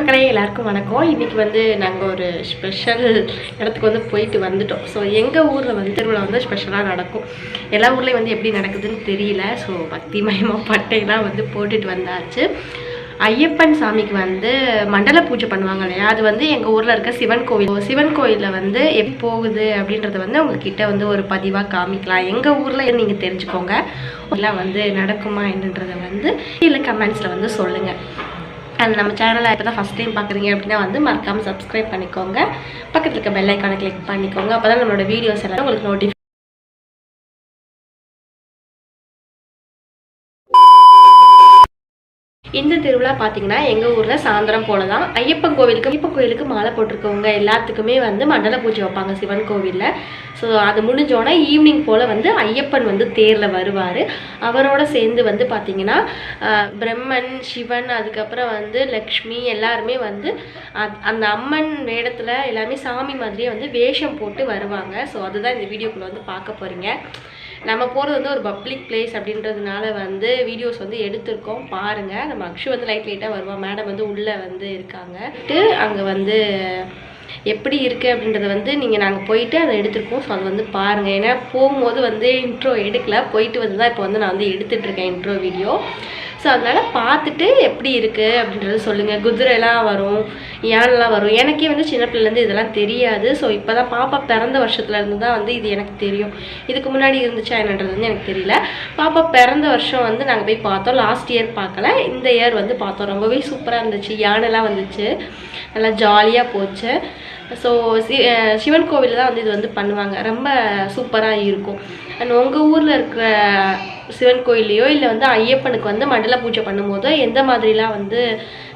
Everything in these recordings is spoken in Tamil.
மக்களே எல்லாருக்கும் வணக்கம். இன்னைக்கு வந்து நாங்கள் ஒரு ஸ்பெஷல் இடத்துக்கு வந்து போயிட்டு வந்துட்டோம். ஸோ எங்கள் ஊரில் வந்து திருவிழா வந்து ஸ்பெஷலாக நடக்கும். எல்லா ஊர்லேயும் வந்து எப்படி நடக்குதுன்னு தெரியல. ஸோ பக்தி மயமாக பட்டையெல்லாம் வந்து போட்டுட்டு வந்தாச்சு. ஐயப்பன் சாமிக்கு வந்து மண்டல பூஜை பண்ணுவாங்க இல்லையா, அது வந்து எங்கள் ஊரில் இருக்க சிவன் கோயிலில் வந்து எப்படி போகுது அப்படின்றத வந்து உங்ககிட்ட வந்து ஒரு பதிவாக காமிக்கலாம். எங்கள் ஊரில் நீங்கள் தெரிஞ்சுக்கோங்க. எல்லாம் வந்து நடக்குமா என்னன்றதை வந்து இல்லை கமெண்ட்ஸில் வந்து சொல்லுங்கள். அண்ட் நம்ம சேனலை இப்போ தான் ஃபஸ்ட் டைம் பார்க்குறீங்க அப்படின்னா வந்து மறக்காமல் சப்ஸ்கிரைப் பண்ணிக்கோங்க. பக்கத்தில் இருக்க பெல் ஐக்கானை கிளிக் பண்ணிக்கோங்க. அப்போ தான் நம்மளோட வீடியோஸ் எல்லாம் உங்களுக்கு நோட்டிஃபிகேஷன். இந்த திருவிழா பார்த்தீங்கன்னா எங்கள் ஊரில் சாயந்தரம் போல தான் ஐயப்பன் கோயிலுக்கு மாலை போட்டிருக்கவங்க எல்லாத்துக்குமே வந்து மண்டல பூஜை வைப்பாங்க சிவன் கோவிலில். ஸோ அது முடிஞ்சோன்னா ஈவினிங் போல் வந்து ஐயப்பன் வந்து தேரில் வருவார். அவரோட சேர்ந்து வந்து பார்த்திங்கன்னா பிரம்மன், சிவன், அதுக்கப்புறம் வந்து லக்ஷ்மி எல்லாருமே வந்து அந்த அம்மன் வேடத்தில் எல்லாமே சாமி மாதிரியே வந்து வேஷம் போட்டு வருவாங்க. ஸோ அதுதான் இந்த வீடியோக்குள்ளே வந்து பார்க்க போகிறீங்க. நம்ம போகிறது வந்து ஒரு பப்ளிக் பிளேஸ் அப்படின்றதுனால வந்து வீடியோஸ் வந்து எடுத்திருக்கோம், பாருங்கள். நம்ம அக்ஷு வந்து லைட்டாக வருவோம். மேடம் வந்து உள்ளே வந்து இருக்காங்க. அங்கே வந்து எப்படி இருக்குது அப்படின்றத வந்து நாங்கள் போயிட்டு அதை எடுத்துருக்கோம். ஸோ அது வந்து பாருங்கள். ஏன்னா போகும்போது வந்து இன்ட்ரோ எடுக்கல, போயிட்டு வந்து தான் இப்போ வந்து நான் வந்து எடுத்துகிட்ருக்கேன் இன்ட்ரோ வீடியோ. ஸோ அதனால் பார்த்துட்டு எப்படி இருக்குது அப்படின்றத சொல்லுங்கள். குதிரைலாம் வரும், யானைலாம் வரும். எனக்கே வந்து சின்ன பிள்ளைலேருந்து இதெல்லாம் தெரியாது. ஸோ இப்போ தான் பாப்பா பிறந்த வருஷத்துலேருந்து தான் வந்து இது எனக்கு தெரியும். இதுக்கு முன்னாடி இருந்துச்சா என்னன்றது வந்து எனக்கு தெரியல. பாப்பா பிறந்த வருஷம் வந்து நாங்கள் போய் பார்த்தோம். லாஸ்ட் இயர் பார்க்கல, இந்த இயர் வந்து பார்த்தோம். ரொம்பவே சூப்பராக இருந்துச்சு. யானைலாம் வந்துச்சு, நல்லா ஜாலியாக போச்சு. ஸோ சிவன் கோவிலில் தான் வந்து இது வந்து பண்ணுவாங்க. ரொம்ப சூப்பராக இருக்கும். அண்ட் உங்கள் ஊரில் இருக்கிற சிவன் கோயிலையோ இல்லை வந்து ஐயப்பனுக்கு வந்து மண்டல பூஜை பண்ணும்போது எந்த மாதிரிலாம் வந்து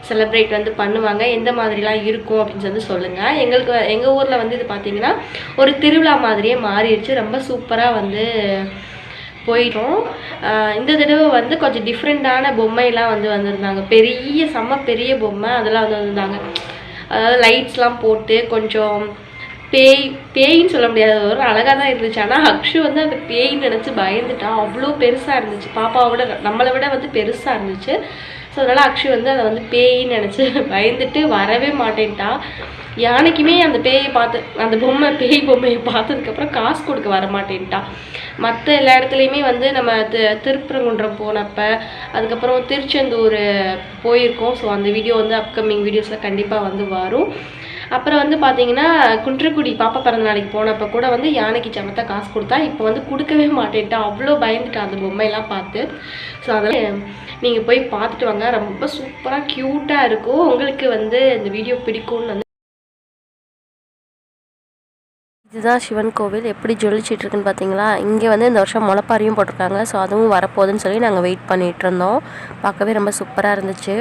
செலிப்ரேட் வந்து பண்ணுவாங்க, எந்த மாதிரிலாம் இருக்கும் அப்படின்னு சொல்லி சொல்லுங்கள். எங்கள் ஊரில் வந்து இது பார்த்திங்கன்னா ஒரு திருவிழா மாதிரியே மாறிடுச்சு. ரொம்ப சூப்பராக வந்து போயிட்டோம். இந்த தடவை வந்து கொஞ்சம் டிஃப்ரெண்ட்டான பொம்மையெல்லாம் வந்து வந்திருந்தாங்க. செம்ம பெரிய பொம்மை அதெல்லாம் வந்து வந்திருந்தாங்க. அதாவது லைட்ஸ்லாம் போட்டு கொஞ்சம் பேயின்னு சொல்ல முடியாது, ஒரு அழகாக தான் இருந்துச்சு. ஆனால் அக்ஷு வந்து அந்த பேயின்னு நினச்சி பயந்துட்டா. அவ்வளோ பெருசாக இருந்துச்சு, பாப்பாவை விட நம்மளை விட வந்து பெருசாக இருந்துச்சு. ஸோ அதனால் அக்ஷு வந்து அதை வந்து பேயின்னு நினச்சி பயந்துட்டு வரவே மாட்டேன்ட்டா. யானைக்குமே அந்த அந்த பேய் பொம்மையை பார்த்ததுக்கப்புறம் காசு கொடுக்க வர மாட்டேன்ட்டா. மற்ற எல்லா இடத்துலையுமே வந்து நம்ம திருப்பரங்குன்றம் போனப்போ, அதுக்கப்புறம் திருச்செந்தூர் போயிருக்கோம். ஸோ அந்த வீடியோ வந்து அப்கமிங் வீடியோஸில் கண்டிப்பாக வந்து வரும். அப்புறம் வந்து பார்த்தீங்கன்னா குன்றக்குடி பாப்பா பிறந்த நாளைக்கு போனப்போ கூட வந்து யானைக்கு சமத்தா காசு கொடுத்தா. இப்போ வந்து கொடுக்கவே மாட்டேன்ட்டா, அவ்வளோ பயந்துட்டா அந்த பொம்மையெல்லாம் பார்த்து. ஸோ அதெல்லாம் நீங்கள் போய் பார்த்துட்டு வாங்க. ரொம்ப சூப்பராக க்யூட்டாக இருக்கும். உங்களுக்கு வந்து இந்த வீடியோ பிடிக்கும்னு வந்து. இதுதான் சிவன் கோவில் எப்படி ஜொலிச்சிட்டு இருக்குன்னு பார்த்தீங்களா. இங்கே வந்து இந்த வருஷம் முளைப்பாரியும் போட்டிருக்காங்க. ஸோ அதுவும் வரப்போகுதுன்னு சொல்லி நாங்கள் வெயிட் பண்ணிகிட்டு இருந்தோம். பார்க்கவே ரொம்ப சூப்பராக இருந்துச்சு.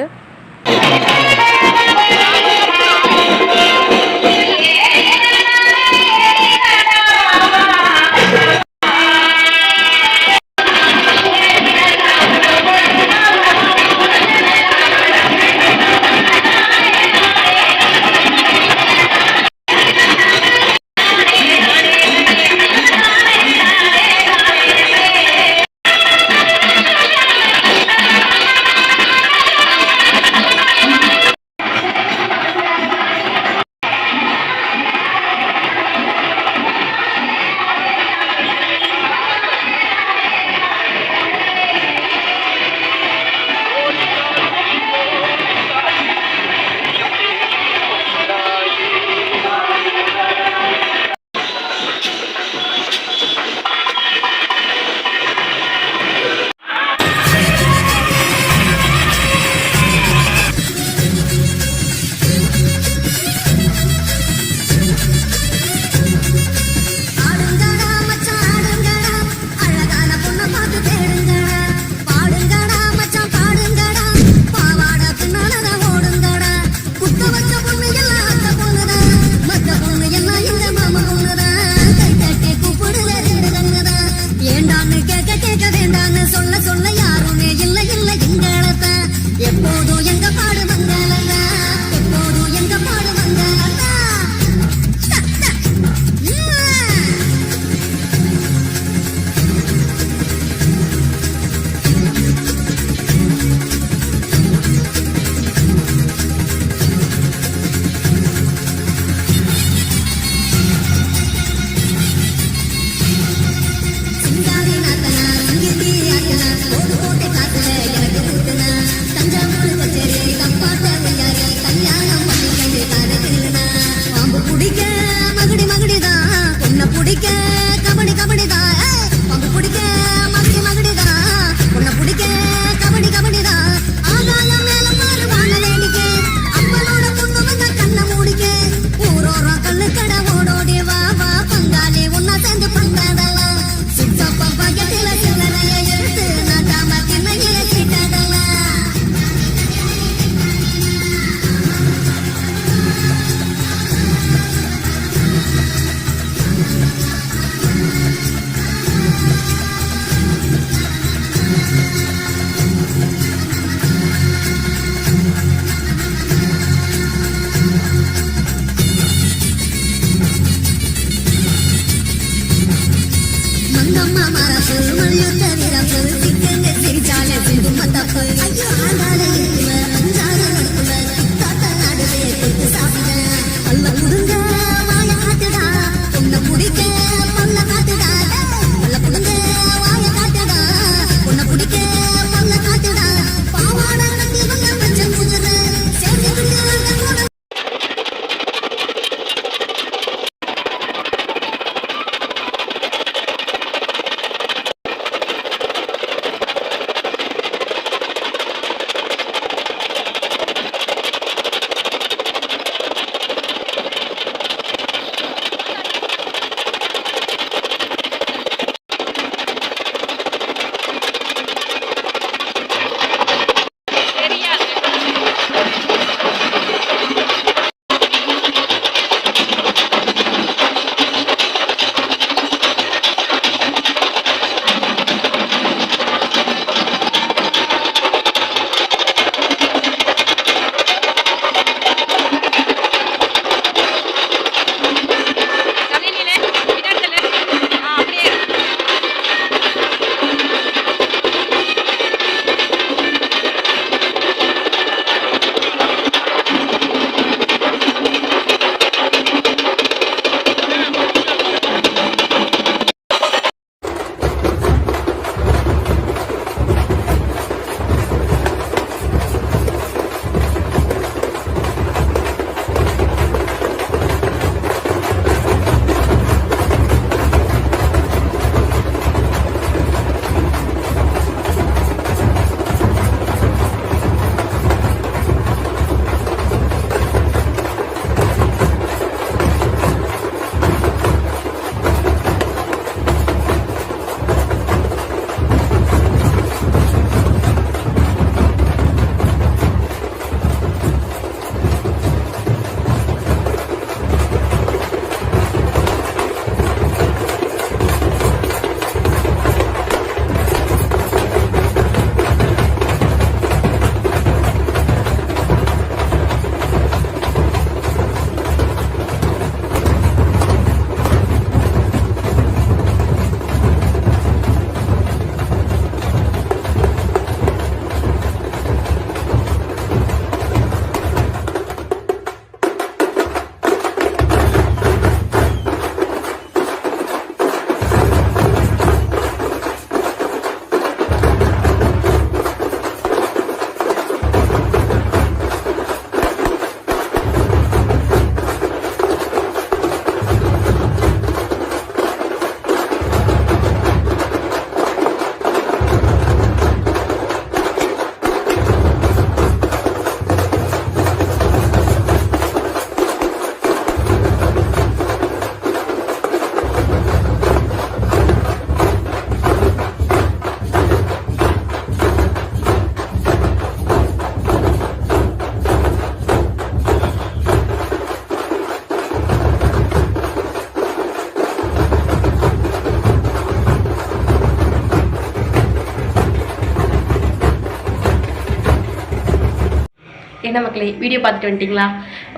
என்ன மக்களே வீடியோ பார்த்துட்டு வந்துட்டிங்களா?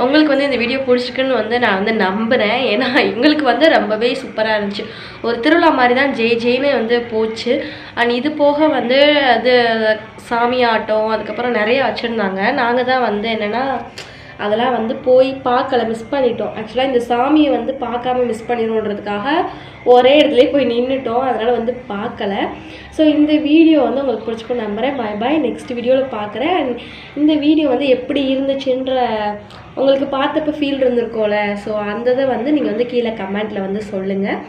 உங்களுக்கு வந்து இந்த வீடியோ பிடிச்சிருக்குன்னு வந்து நான் வந்து நம்புகிறேன். ஏன்னா எங்களுக்கு வந்து ரொம்பவே சூப்பராக இருந்துச்சு. ஒரு திருவிழா மாதிரி தான் ஜெயின்னு வந்து போச்சு. அண்ட் இது போக வந்து அது சாமி ஆட்டம் அதுக்கப்புறம் நிறைய வச்சுருந்தாங்க. நாங்கள் தான் வந்து என்னென்னா அதெல்லாம் வந்து போய் பார்க்கல, மிஸ் பண்ணிட்டோம். ஆக்சுவலாக இந்த சாமியை வந்து பார்க்காம மிஸ் பண்ணிடணுன்றதுக்காக ஒரே இடத்துல போய் நின்றுட்டோம். அதனால் வந்து பார்க்கல. ஸோ இந்த வீடியோ வந்து உங்களுக்கு பிடிச்சிக்கும் நம்புகிறேன். பை பாய், நெக்ஸ்ட் வீடியோவில் பார்க்குறேன். அண்ட் இந்த வீடியோ வந்து எப்படி இருந்துச்சுன்ற உங்களுக்கு பார்த்தப்போ ஃபீல் இருந்திருக்கோம்ல, ஸோ அந்த இதை வந்து நீங்கள் வந்து கீழே கமெண்ட்டில் வந்து சொல்லுங்கள்.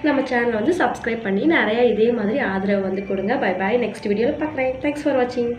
நம்ம சேனலை வந்து சப்ஸ்கிரைப் பண்ணி நிறையா இதே மாதிரி ஆதரவு வந்து கொடுங்க. பை பாய், நெக்ஸ்ட் வீடியோவில் பார்க்குறேன். தேங்க்ஸ் ஃபார் வாட்சிங்.